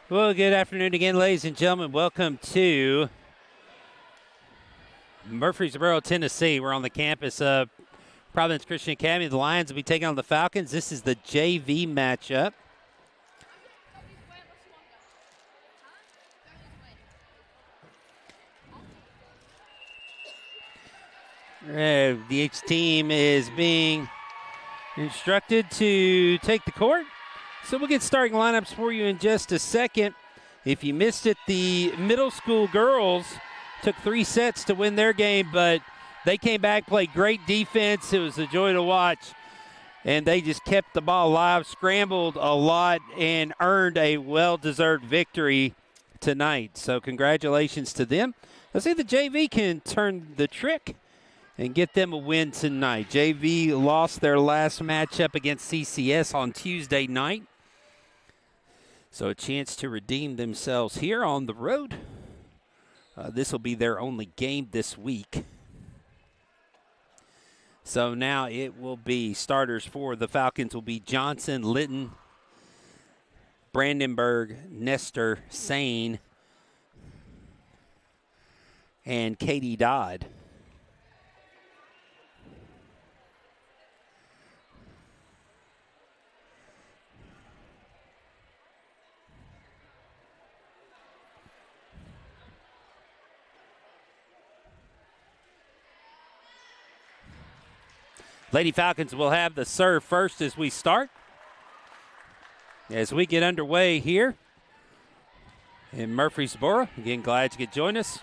Well, good afternoon again, ladies and gentlemen. Welcome to Murfreesboro, Tennessee. We're on the campus of Providence Christian Academy. The Lions will be taking on the Falcons. This is the JV matchup. Each team is being instructed to take the court. So we'll get starting lineups for you in just a second. If you missed it, the middle school girls took 3 sets to win their game, but they came back, played great defense. It was a joy to watch, and they just kept the ball alive, scrambled a lot, and earned a well-deserved victory tonight. So congratulations to them. Let's see if the JV can turn the trick and get them a win tonight. JV lost their last matchup against CCS on Tuesday night. So a chance to redeem themselves here on the road. This will be their only game this week. So now it will be starters for the Falcons will be Johnson, Litton, Brandenburg, Nestor, Sane, and Katie Dodd. Lady Falcons will have the serve first as we start. As we get underway here in Murfreesboro. Again, glad you could join us.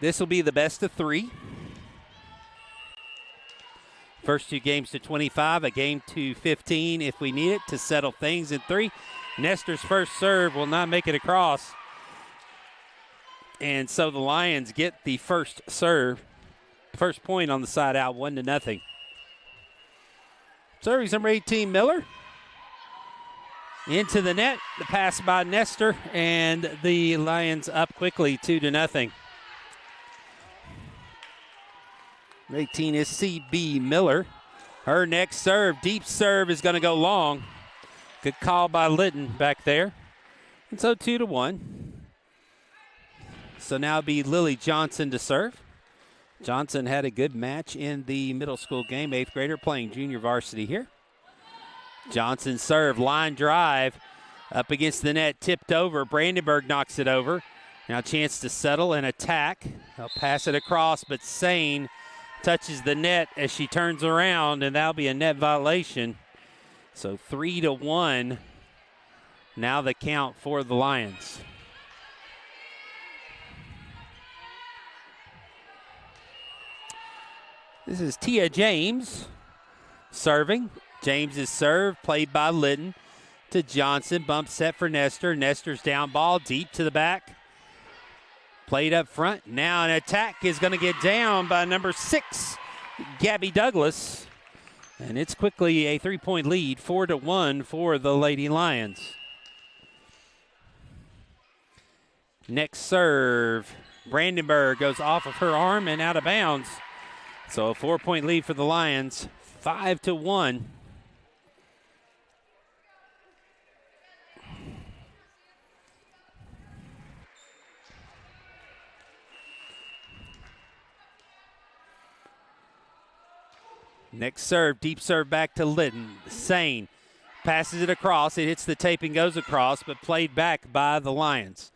This will be the best of 3. First 2 games to 25, a game to 15 if we need it to settle things in 3. Nestor's first serve will not make it across. And so the Lions get the first serve. First point on the side out, 1-0. Serving number 18, Miller. Into the net, the pass by Nestor, and the Lions up quickly, 2-0. 18 is CB Miller. Her next serve, deep serve, is going to go long. Good call by Litton back there. And so 2-1. So now it'll be Lily Johnson to serve. Johnson had a good match in the middle school game, 8th grader playing junior varsity here. Johnson serve, line drive, up against the net, tipped over. Brandenburg knocks it over. Now chance to settle and attack. They'll pass it across, but Sane touches the net as she turns around, and that'll be a net violation. So 3-1, now the count for the Lions. This is Tia James serving. James's serve played by Litton to Johnson. Bump set for Nestor. Nestor's down ball deep to the back. Played up front. Now an attack is going to get down by number 6, Gabby Douglas. And it's quickly a 3-point lead, 4-1 for the Lady Lions. Next serve. Brandenburg goes off of her arm and out of bounds. So a 4-point lead for the Lions, 5-1. Next serve, deep serve back to Litton. Sane passes it across. It hits the tape and goes across, but played back by the Lions.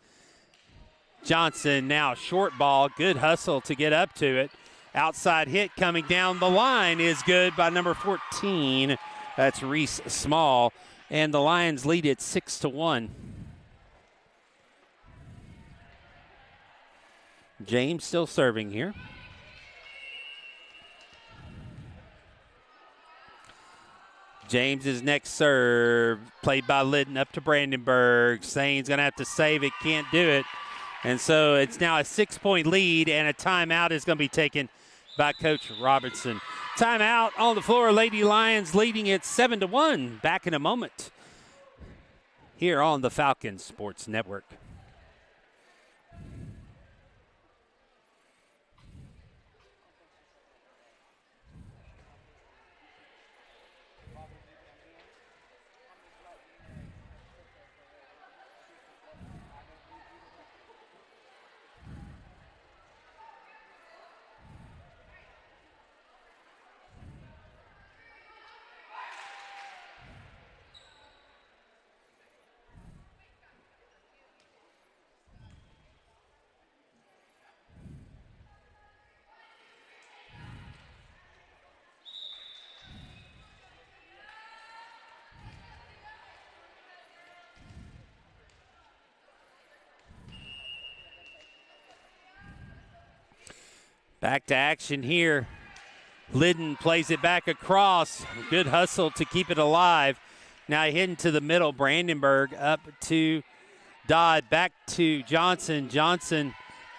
Johnson now short ball. Good hustle to get up to it. Outside hit coming down the line is good by number 14. That's Reese Small. And the Lions lead it 6-1. James still serving here. James's next serve, played by Litton up to Brandenburg. Sane's going to have to save it, can't do it. And so it's now a 6-point lead, and a timeout is going to be taken by Coach Robertson. Timeout on the floor. Lady Lions leading it 7-1. Back in a moment here on the Falcons Sports Network. Back to action here. Liddon plays it back across. Good hustle to keep it alive. Now hitting to the middle. Brandenburg up to Dodd. Back to Johnson.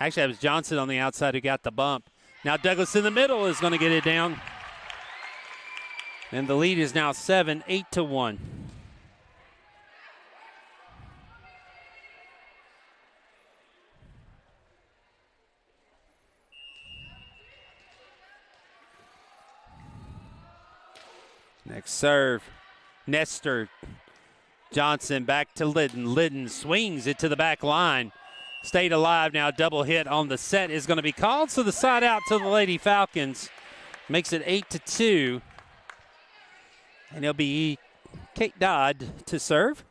Actually, that was Johnson on the outside who got the bump. Now Douglas in the middle is going to get it down. And the lead is now 8-1. Next serve, Nestor. Johnson back to Liddon. Liddon swings it to the back line. Stayed alive now. Double hit on the set is going to be called. So the side out to the Lady Falcons makes it 8-2. And it'll be Kate Dodd to serve.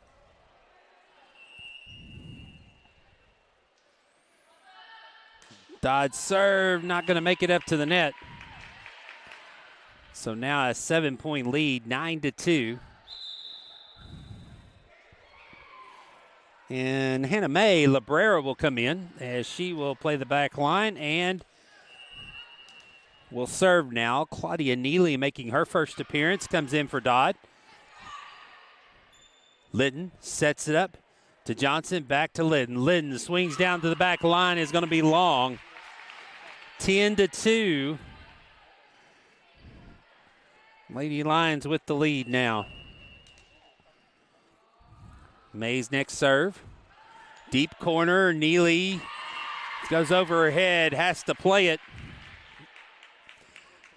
Dodd serve, not going to make it up to the net. So now a 7-point lead, 9-2. And Hannah Mae Librera will come in as she will play the back line and will serve now. Claudia Neely making her first appearance, comes in for Dodd. Liddon sets it up to Johnson, back to Liddon. Liddon swings down to the back line, is going to be long. 10-2. Lady Lions with the lead now. Mae's next serve. Deep corner, Neely goes over her head, has to play it.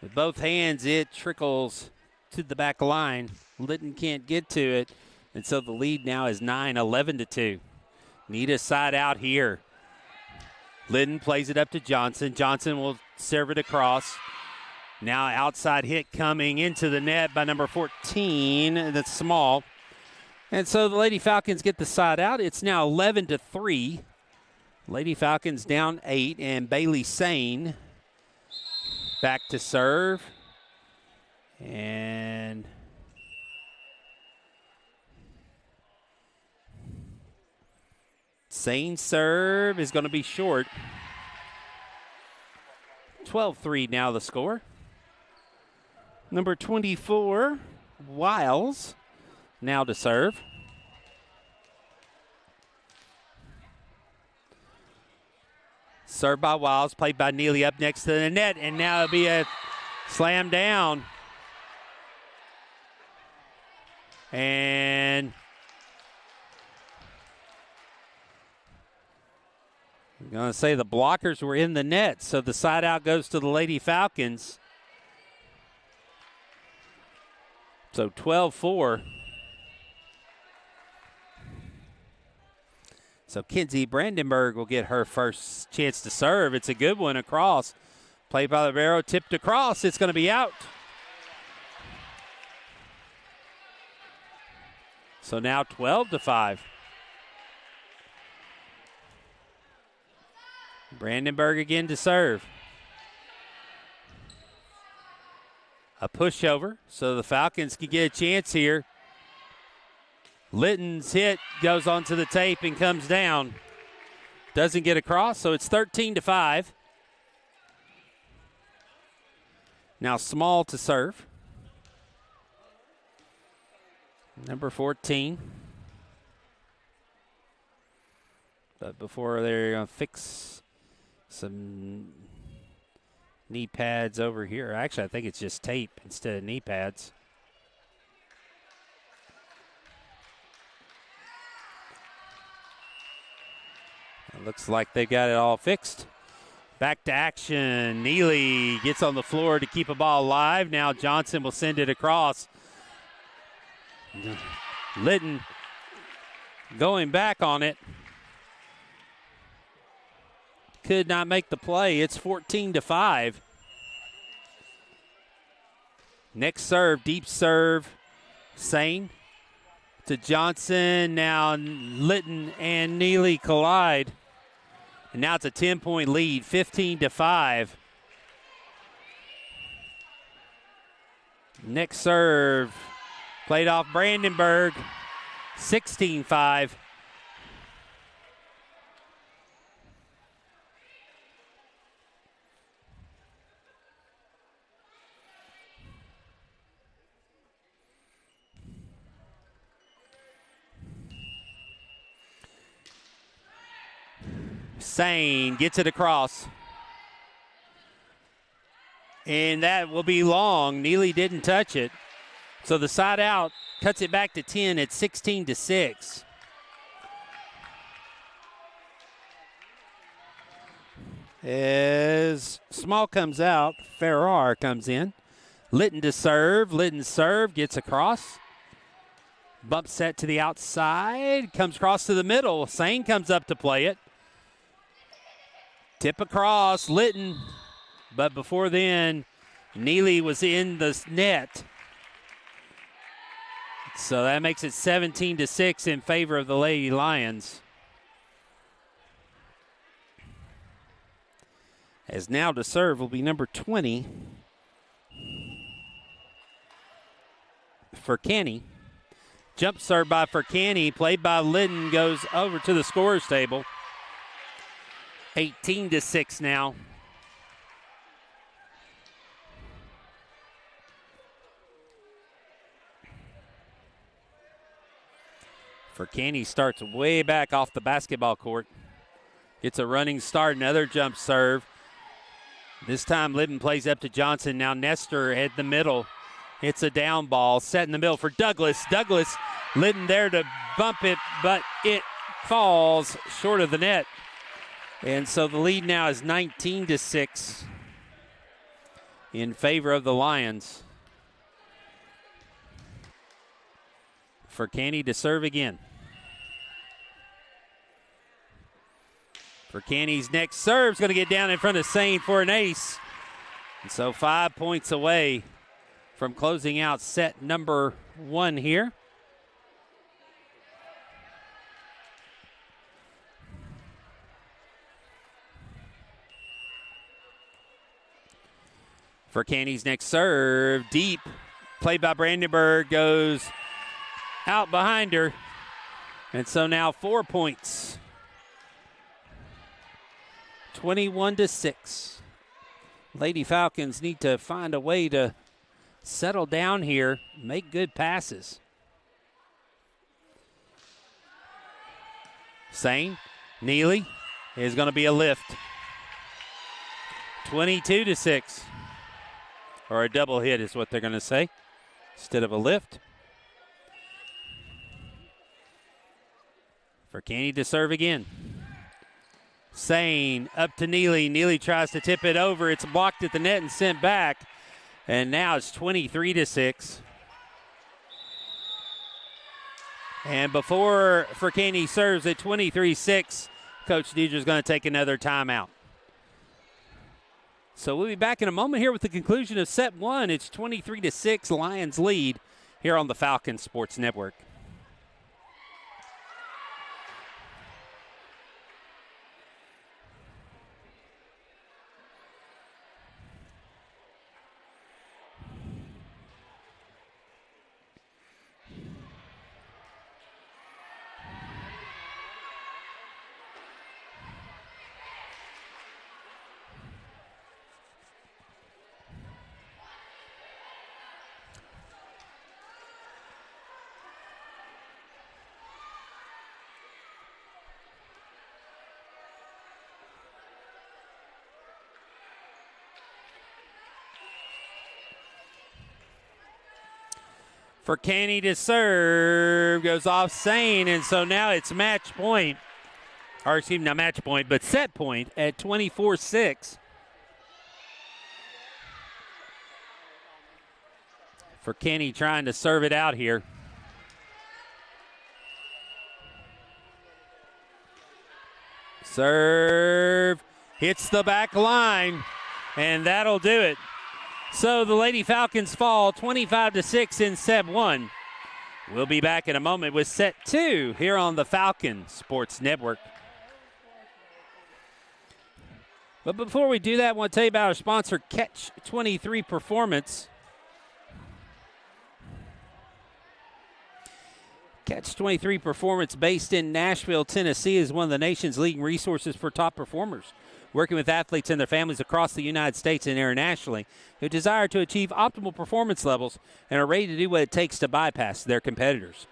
With both hands, it trickles to the back line. Liddon can't get to it, and so the lead now is 11-2. Need a side out here. Liddon plays it up to Johnson. Johnson will serve it across. Now outside hit coming into the net by number 14. That's Small. And so the Lady Falcons get the side out. It's now 11-3. Lady Falcons down 8, and Bailey Sane back to serve. And Sane serve is going to be short. 12-3 now the score. Number 24, Wiles, now to serve. Served by Wiles, played by Neely up next to the net, and now it'll be a slam down. And I'm going to say the blockers were in the net, so the side out goes to the Lady Falcons. So 12-4. So Kenzie Brandenburg will get her first chance to serve. It's a good one across. Played by Libero, tipped across. It's going to be out. So now 12-5. Brandenburg again to serve. A pushover, so the Falcons can get a chance here. Litton's hit goes onto the tape and comes down. Doesn't get across, so it's 13-5. Now Small to serve. Number 14. But before they're going to fix some knee pads over here. Actually, I think it's just tape instead of knee pads. It looks like they got it all fixed. Back to action. Neely gets on the floor to keep a ball alive. Now Johnson will send it across. Litton going back on it. Could not make the play. It's 14-5. Next serve, deep serve. Sane to Johnson. Now Litton and Neely collide. And now it's a 10-point lead, 15-5. Next serve, played off Brandenburg, 16-5. Sane gets it across. And that will be long. Neely didn't touch it. So the side out cuts it back to 10 at 16-6. As Small comes out, Farrar comes in. Litton to serve. Litton serve, gets across. Bump set to the outside. Comes across to the middle. Sane comes up to play it. Tip across, Litton. But before then, Neely was in the net. So that makes it 17-6 in favor of the Lady Lions. As now to serve will be number 20 for Kenny. Jump serve by Furcani, played by Litton, goes over to the scorer's table. 18-6 now. Furcani starts way back off the basketball court. Gets a running start, another jump serve. This time Litton plays up to Johnson. Now Nestor at the middle. It's a down ball. Set in the middle for Douglas. Douglas, Litton there to bump it, but it falls short of the net. And so the lead now is 19-6 in favor of the Lions. Furcani to serve again. Furcani's next serve's going to get down in front of Sane for an ace. And so 5 points away from closing out set number 1 here. Furcani's next serve, deep. Played by Brandenburg, goes out behind her. And so now 4 points. 21-6. Lady Falcons need to find a way to settle down here, make good passes. Sane, Neely is going to be a lift. 22-6. Or a double hit is what they're going to say instead of a lift. Furcani to serve again. Sane up to Neely. Neely tries to tip it over. It's blocked at the net and sent back. And now it's 23-6. And before Furcani serves at 23-6, Coach Deidre's going to take another timeout. So we'll be back in a moment here with the conclusion of set 1. It's 23-6, Lions lead here on the Falcon Sports Network. Furcani to serve, goes off Sane, and so now it's match point. Or excuse me, not match point, but set point at 24-6. Furcani trying to serve it out here. Serve, hits the back line, and that'll do it. So the Lady Falcons fall 25-6 in set 1. We'll be back in a moment with set 2 here on the Falcon Sports Network. But before we do that, I want to tell you about our sponsor, Catch 23 Performance. Catch 23 Performance, based in Nashville, Tennessee, is one of the nation's leading resources for top performers, working with athletes and their families across the United States and internationally who desire to achieve optimal performance levels and are ready to do what it takes to bypass their competitors.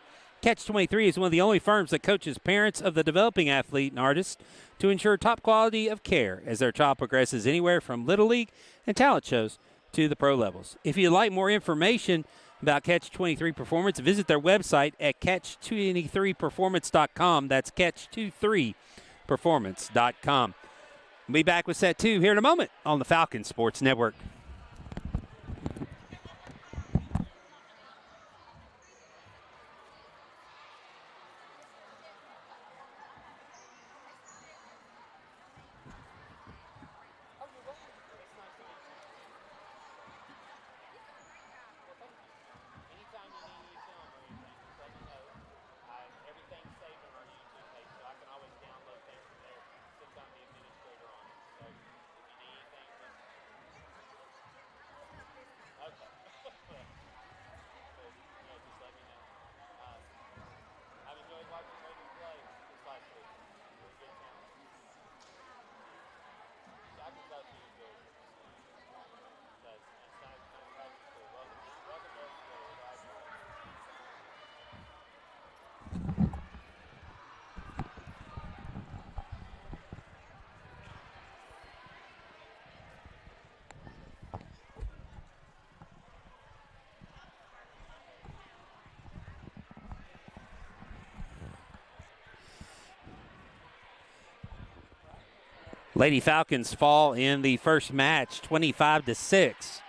Catch 23 is one of the only firms that coaches parents of the developing athlete and artist to ensure top quality of care as their child progresses anywhere from Little League and talent shows to the pro levels. If you'd like more information about Catch 23 Performance, visit their website at catch23performance.com. That's catch23performance.com. We'll be back with set 2 here in a moment on the Falcon Sports Network. Lady Falcons fall in the first match, 25-6.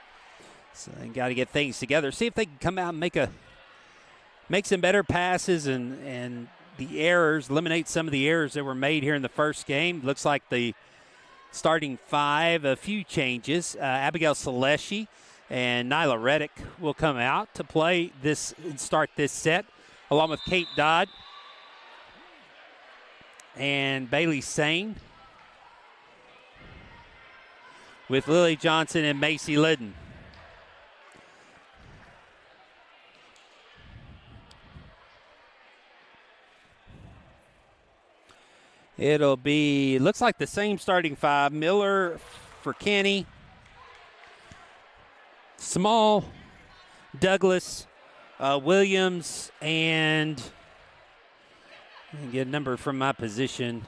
So they got to get things together. See if they can come out and make some better passes and the errors, eliminate some of the errors that were made here in the first game. Looks like the starting 5, a few changes. Abigail Saleshi and Nyla Reddick will come out to play this and start this set, along with Kate Dodd and Bailey Sane, with Lily Johnson and Macy Lidden. It'll be, looks like the same starting 5. Miller for Kenny, Small, Douglas, Williams, and let me get a number from my position.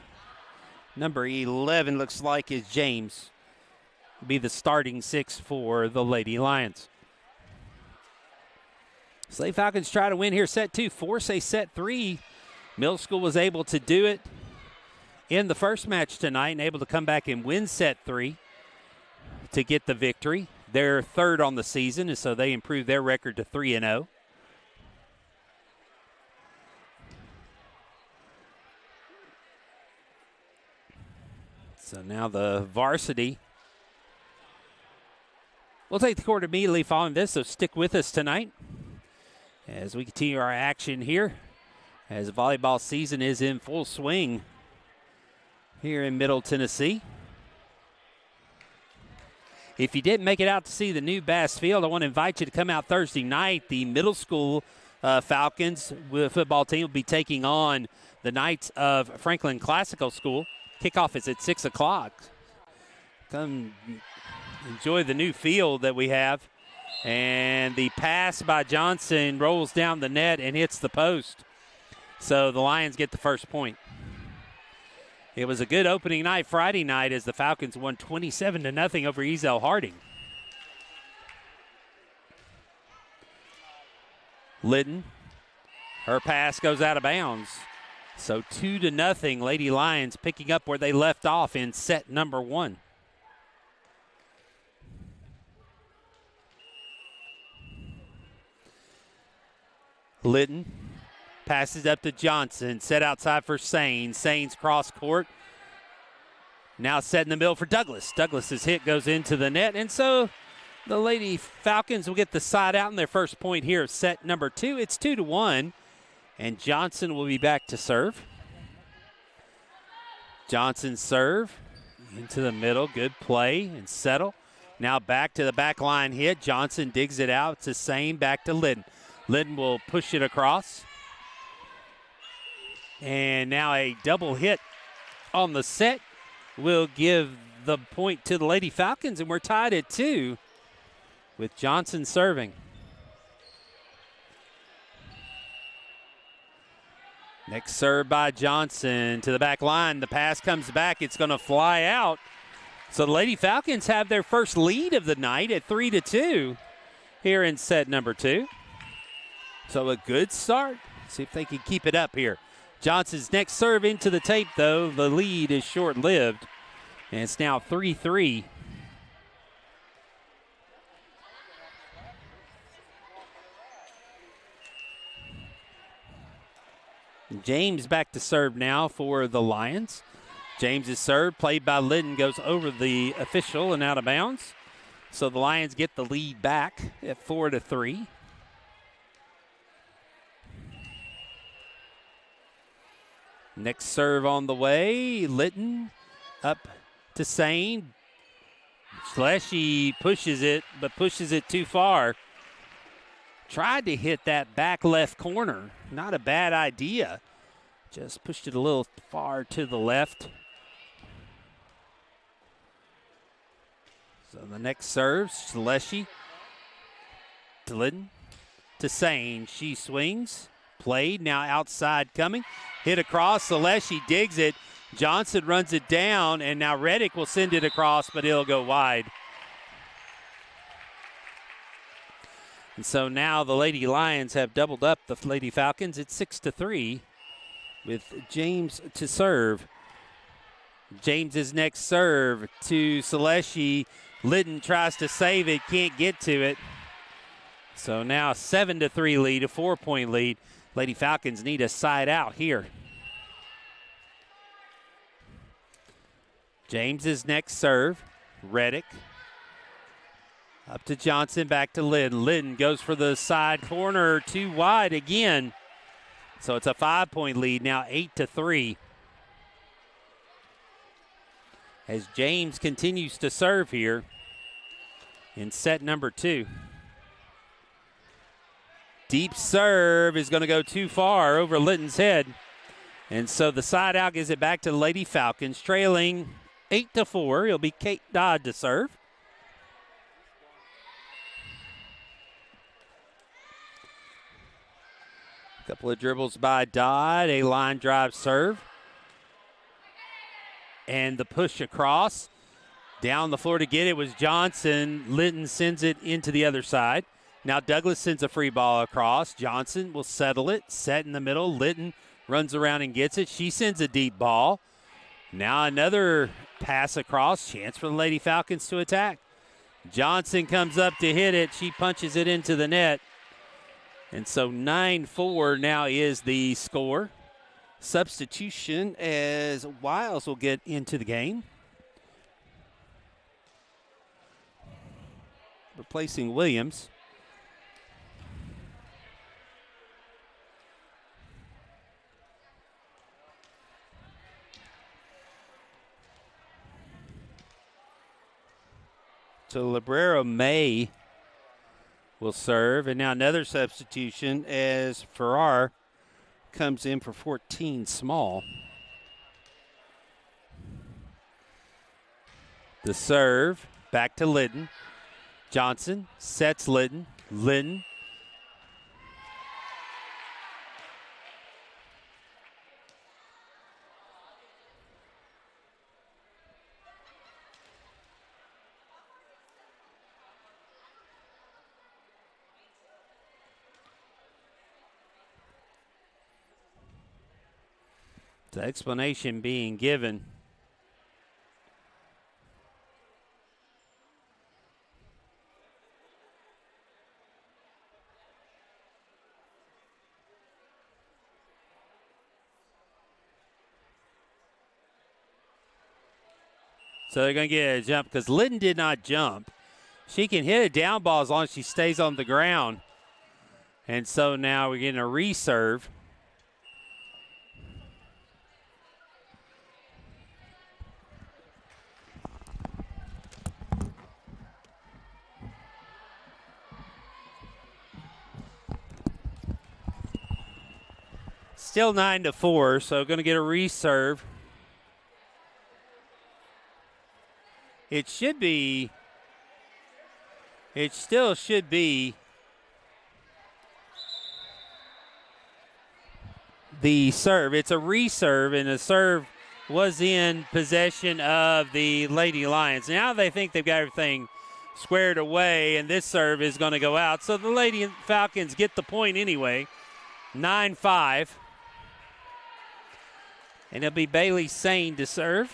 Number 11 looks like is James. Be the starting 6 for the Lady Lions. Slade Falcons try to win here set 2, force a set 3. Middle School was able to do it in the first match tonight and able to come back and win set 3 to get the victory. They're 3rd on the season, and so they improved their record to 3-0. So now the varsity will take the court immediately following this, so stick with us tonight as we continue our action here as the volleyball season is in full swing here in Middle Tennessee. If you didn't make it out to see the new Bass Field, I want to invite you to come out Thursday night. The middle school Falcons football team will be taking on the Knights of Franklin Classical School. Kickoff is at 6 o'clock. Come enjoy the new field that we have. And the pass by Johnson rolls down the net and hits the post. So the Lions get the first point. It was a good opening night Friday night as the Falcons won 27-0 over Ezel Harding. Lidden, her pass goes out of bounds. So 2-0, Lady Lions picking up where they left off in set number 1. Lidden passes up to Johnson, set outside for Sane. Sane's cross court. Now set in the middle for Douglas. Douglas's hit goes into the net, and so the Lady Falcons will get the side out in their first point here of set number 2. It's 2-1, and Johnson will be back to serve. Johnson's serve into the middle. Good play and settle. Now back to the back line hit. Johnson digs it out to Sane, back to Lidden. Lidden will push it across. And now a double hit on the set will give the point to the Lady Falcons, and we're tied at 2 with Johnson serving. Next serve by Johnson to the back line. The pass comes back. It's going to fly out. So the Lady Falcons have their first lead of the night at 3-2 here in set number 2. So a good start. See if they can keep it up here. Johnson's next serve into the tape, though. The lead is short-lived, and it's now 3-3. James back to serve now for the Lions. James's serve, played by Liddon, goes over the official and out of bounds. So the Lions get the lead back at 4-3. Next serve on the way. Litton up to Sane. Schleschi pushes it, but pushes it too far. Tried to hit that back left corner. Not a bad idea. Just pushed it a little far to the left. So the next serve, Schleschi to Litton to Sane. She swings. Played, now outside coming. Hit across, Schleschi digs it. Johnson runs it down, and now Reddick will send it across, but it'll go wide. And so now the Lady Lions have doubled up the Lady Falcons. It's 6-3 with James to serve. James's next serve to Schleschi. Litton tries to save it, can't get to it. So now a 7-3 lead, a 4-point lead. Lady Falcons need a side out here. James's next serve. Reddick. Up to Johnson, back to Liddon. Liddon goes for the side corner, too wide again. So it's a 5-point lead now, 8-3. As James continues to serve here in set number 2. Deep serve is going to go too far over Litton's head. And so the side out gives it back to the Lady Falcons, trailing 8-4. It'll be Kate Dodd to serve. Couple of dribbles by Dodd, a line drive serve. And the push across. Down the floor to get it was Johnson. Litton sends it into the other side. Now Douglas sends a free ball across. Johnson will settle it, set in the middle. Litton runs around and gets it. She sends a deep ball. Now another pass across. Chance for the Lady Falcons to attack. Johnson comes up to hit it. She punches it into the net. And so 9-4 now is the score. Substitution as Wiles will get into the game. Replacing Williams. So Librero May will serve. And now another substitution as Farrar comes in for 14 Small. The serve back to Litton. Johnson sets Litton. Litton. The explanation being given. So they're going to get a jump because Litton did not jump. She can hit a down ball as long as she stays on the ground. And so now we're getting a reserve. Still 9-4, so going to get a reserve. It still should be the serve. It's a reserve, and the serve was in possession of the Lady Lions. Now they think they've got everything squared away, and this serve is going to go out. So the Lady Falcons get the point anyway, 9-5. And it'll be Bailey Sane to serve.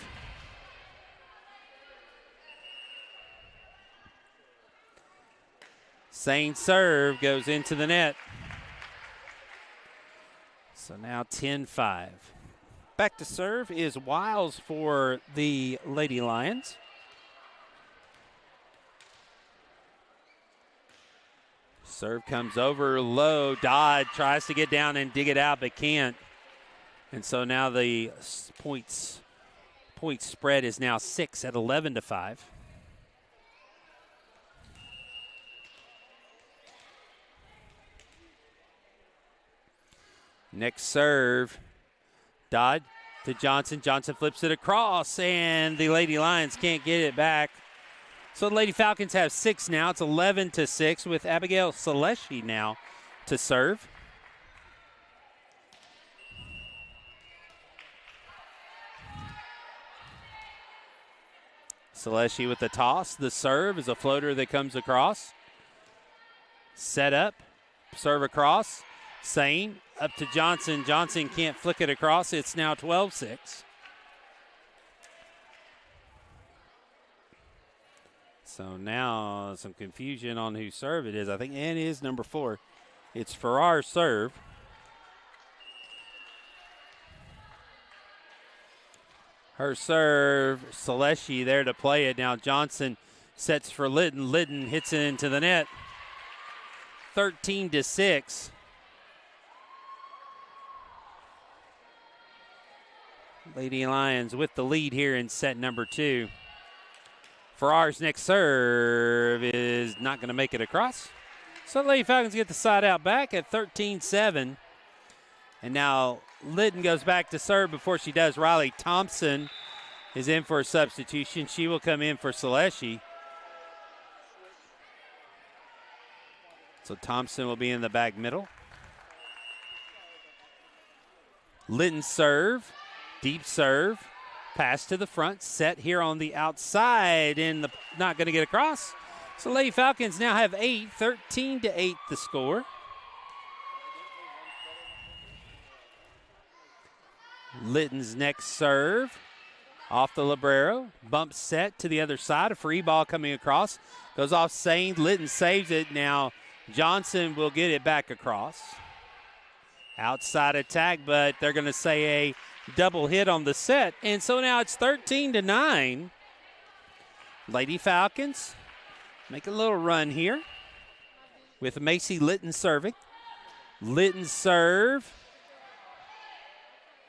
Sane serve goes into the net. So now 10-5. Back to serve is Wiles for the Lady Lions. Serve comes over low. Dodd tries to get down and dig it out, but can't. And so now the point spread is now 6 at 11-5. Next serve, Dodd to Johnson. Johnson flips it across, and the Lady Lions can't get it back. So the Lady Falcons have 6 now. It's 11-6 with Abigail Saleshi now to serve. Saleshi with the toss. The serve is a floater that comes across. Set up, serve across. Sane up to Johnson. Johnson can't flick it across. It's now 12-6. So now some confusion on whose serve it is. I think it is number 4. It's Farrar's serve. Her serve, Saleshi there to play it. Now Johnson sets for Litton. Litton hits it into the net. 13-6. Lady Lions with the lead here in set number 2. Farrar's next serve is not going to make it across. So the Lady Falcons get the side out back at 13-7. And now Litton goes back to serve. Before she does, Riley Thompson is in for a substitution. She will come in for Saleshi. So Thompson will be in the back middle. Litton serve. Deep serve, pass to the front, set here on the outside, and not going to get across. So Lady Falcons now have 8, 13-8 the score. Litton's next serve, off the libero, bump set to the other side, a free ball coming across, goes off Sane, Litton saves it. Now Johnson will get it back across. Outside attack, but they're going to say a double hit on the set. And so now it's 13-9. Lady Falcons make a little run here with Macy Litton serving. Litton serve.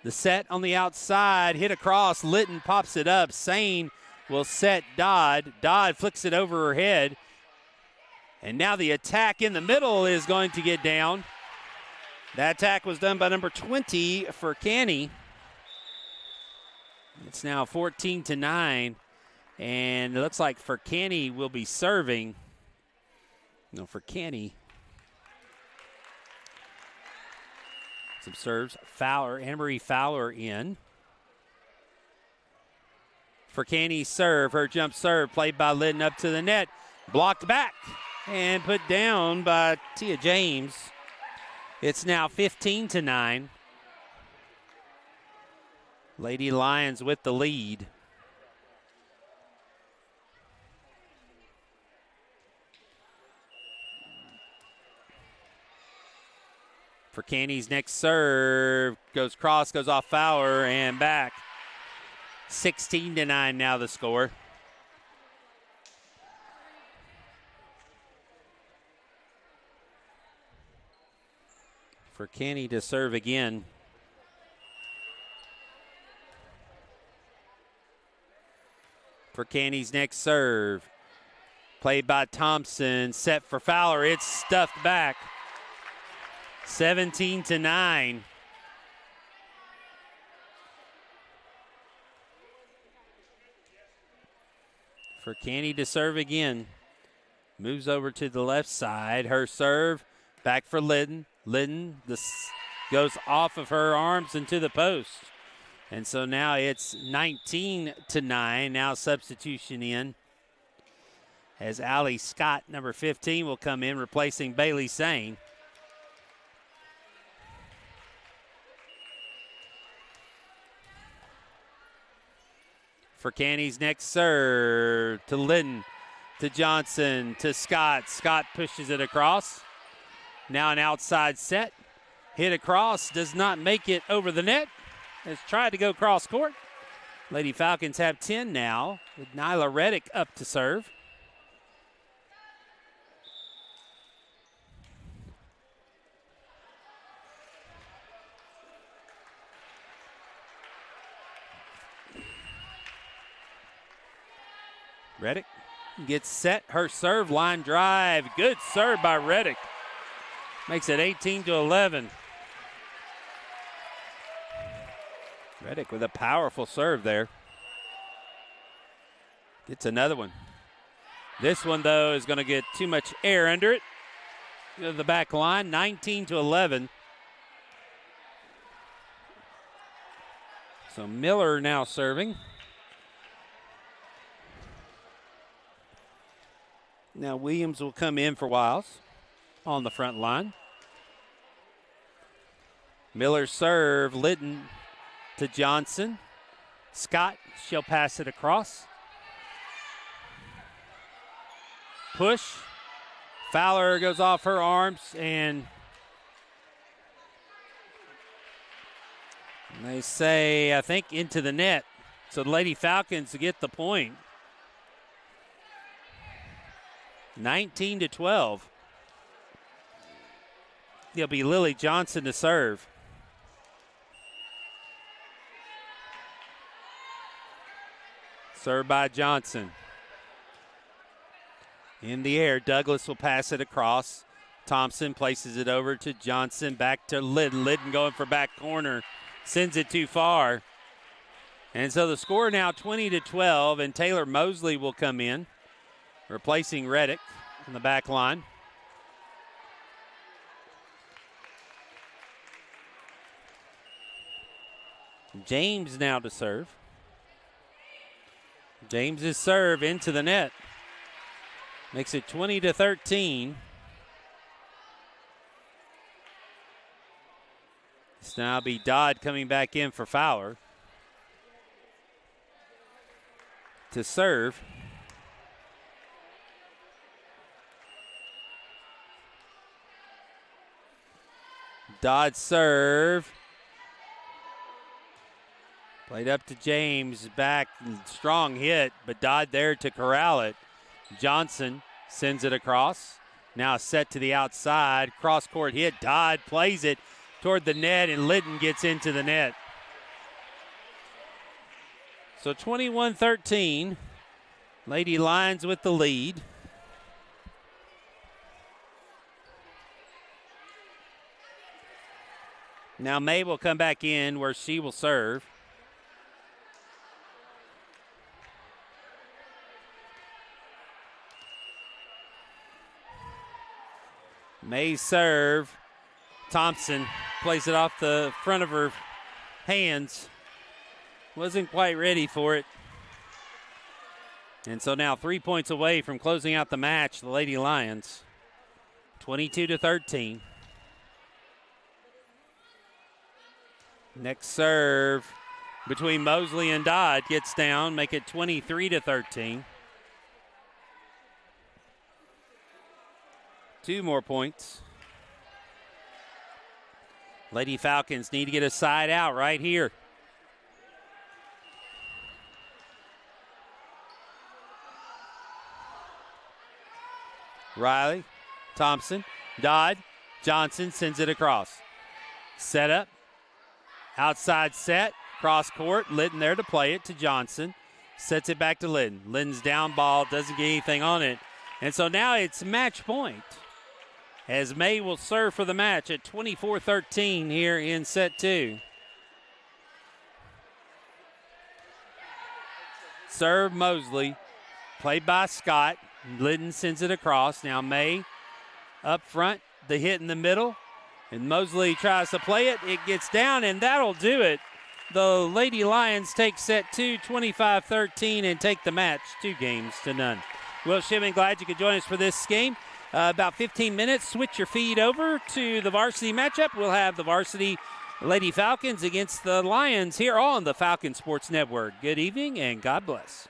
The set on the outside, hit across. Litton pops it up. Sane will set Dodd. Dodd flicks it over her head. And now the attack in the middle is going to get down. That attack was done by number 20 for Canny. It's now 14-9, and it looks like for Canny will be serving. No, for Canny. Some serves. Fowler, Anne-Marie Fowler in. For Canny's serve, her jump serve played by Litton up to the net. Blocked back and put down by Tia James. It's now 15-9. Lady Lions with the lead. For Canny's next serve, goes cross, goes off Fowler and back. 16-9 now the score. For Canny to serve again. For Canny's next serve. Played by Thompson, set for Fowler. It's stuffed back. 17-9. For Canny to serve again. Moves over to the left side. Her serve back for Litton. Litton goes off of her arms into the post. And so now it's 19-9. Now substitution in as Allie Scott, number 15, will come in, replacing Bailey Sane. For Canny's next serve to Linton, to Johnson, to Scott. Scott pushes it across. Now an outside set. Hit across, does not make it over the net. Has tried to go cross court. Lady Falcons have 10 now with Nyla Reddick up to serve. Reddick gets set. Her serve, line drive. Good serve by Reddick. Makes it 18-11. Reddick with a powerful serve there. Gets another one. This one, though, is going to get too much air under it. Go to the back line, 19-11. So Miller now serving. Now Williams will come in for Wiles on the front line. Miller serve, Litton to Johnson. Scott, she'll pass it across. Push. Fowler goes off her arms, and they say, I think, into the net. So the Lady Falcons get the point. 19-12. It'll be Lily Johnson to serve. Served by Johnson. In the air, Douglas will pass it across. Thompson places it over to Johnson, back to Lidden. Lidden going for back corner, sends it too far. And so the score now 20-12, and Taylor Mosley will come in, replacing Reddick on the back line. James now to serve. James's serve into the net. Makes it 20-13. It's now be Dodd coming back in for Fowler to serve. Dodd serve. Played up to James, back, strong hit, but Dodd there to corral it. Johnson sends it across. Now set to the outside, cross-court hit. Dodd plays it toward the net, and Litton gets into the net. So 21-13, Lady Lions with the lead. Now May will come back in where she will serve. May serve. Thompson plays it off the front of her hands. Wasn't quite ready for it. And so now 3 points away from closing out the match, the Lady Lions. 22-13. Next serve between Mosley and Dodd gets down, make it 23-13. 2 more points. Lady Falcons need to get a side out right here. Riley, Thompson, Dodd, Johnson sends it across. Set up, outside set, cross court, Litton there to play it to Johnson. Sets it back to Litton. Litton's down ball, doesn't get anything on it. And so now it's match point, as May will serve for the match at 24-13 here in set 2. Serve Mosley, played by Scott. Litton sends it across. Now May up front, the hit in the middle, And Mosley tries to play it. It gets down, and that'll do it. The Lady Lions take set 2, 25-13, and take the match 2-0. Will Shipman, glad you could join us for this game. About 15 minutes, switch your feed over to the varsity matchup. We'll have the varsity Lady Falcons against the Lions here on the Falcon Sports Network. Good evening, and God bless.